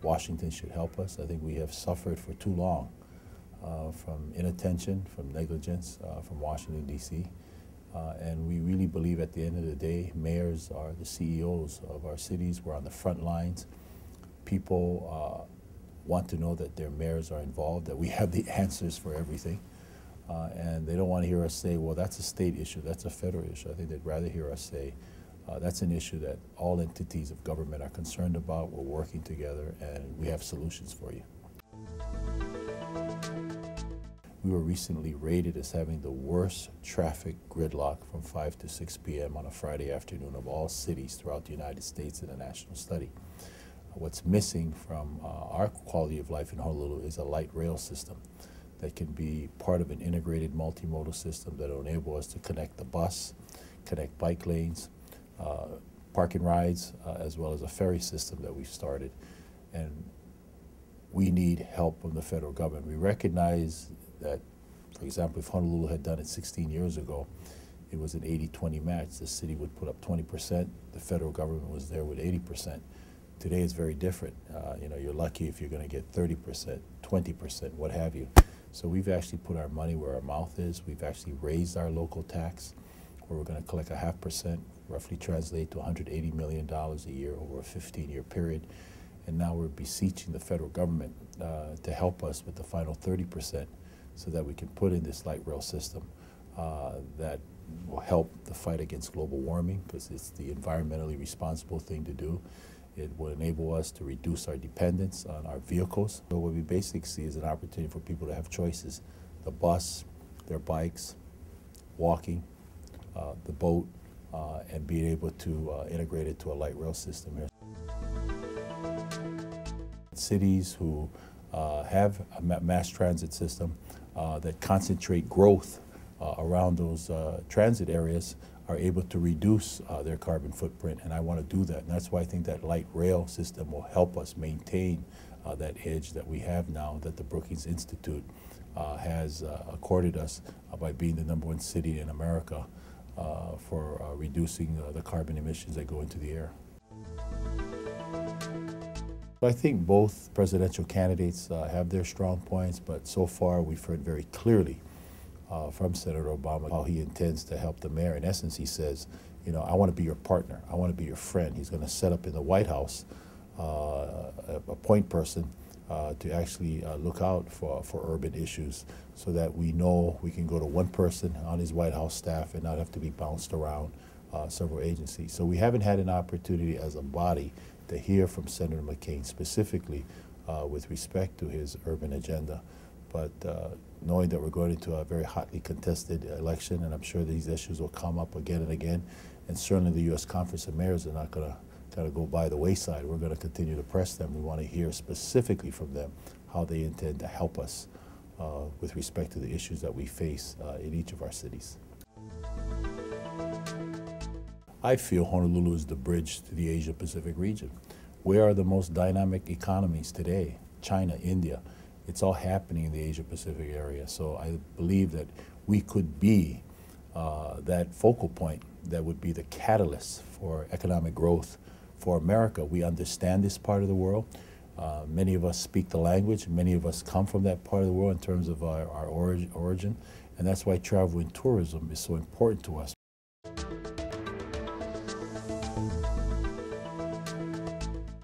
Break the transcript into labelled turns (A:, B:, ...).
A: Washington should help us. I think we have suffered for too long from inattention, from negligence from Washington, D.C. And we really believe at the end of the day, mayors are the CEOs of our cities. We're on the front lines. People want to know that their mayors are involved, that we have the answers for everything. And they don't want to hear us say, well, that's a state issue, that's a federal issue. I think they'd rather hear us say, that's an issue that all entities of government are concerned about. We're working together, and we have solutions for you. We were recently rated as having the worst traffic gridlock from 5 to 6 p.m. on a Friday afternoon of all cities throughout the United States in a national study. What's missing from our quality of life in Honolulu is a light rail system that can be part of an integrated multimodal system that will enable us to connect the bus, connect bike lanes, park and rides, as well as a ferry system that we've started. And we need help from the federal government. We recognize that, for example, if Honolulu had done it 16 years ago, it was an 80-20 match. The city would put up 20%, the federal government was there with 80%. Today it's very different. You know, you're lucky if you're going to get 30%, 20%, what have you. So we've actually put our money where our mouth is. We've actually raised our local tax, where we're going to collect 0.5%, roughly translate to $180 million a year over a 15-year period. And now we're beseeching the federal government to help us with the final 30% so that we can put in this light rail system that will help the fight against global warming, because it's the environmentally responsible thing to do. It will enable us to reduce our dependence on our vehicles. So what we basically see is an opportunity for people to have choices: the bus, their bikes, walking, the boat, and being able to integrate it to a light rail system here. Cities who have a mass transit system that concentrate growth around those transit areas are able to reduce their carbon footprint, and I want to do that. And that's why I think that light rail system will help us maintain that edge that we have now, that the Brookings Institute has accorded us by being the #1 city in America for reducing the carbon emissions that go into the air. I think both presidential candidates have their strong points, but so far we've heard very clearly from Senator Obama how he intends to help the mayor. In essence, he says, you know, I want to be your partner. I want to be your friend. He's going to set up in the White House a point person to actually look out for urban issues, so that we know we can go to one person on his White House staff and not have to be bounced around several agencies. So we haven't had an opportunity as a body to hear from Senator McCain specifically with respect to his urban agenda. But knowing that we're going into a very hotly contested election, and I'm sure these issues will come up again and again, and certainly the U.S. Conference of Mayors are not going to kind of go by the wayside. We're going to continue to press them. We want to hear specifically from them how they intend to help us with respect to the issues that we face in each of our cities. I feel Honolulu is the bridge to the Asia-Pacific region. Where are the most dynamic economies today? China, India. It's all happening in the Asia-Pacific area. So I believe that we could be that focal point that would be the catalyst for economic growth for America. We understand this part of the world. Many of us speak the language. Many of us come from that part of the world in terms of our origin. And that's why travel and tourism is so important to us.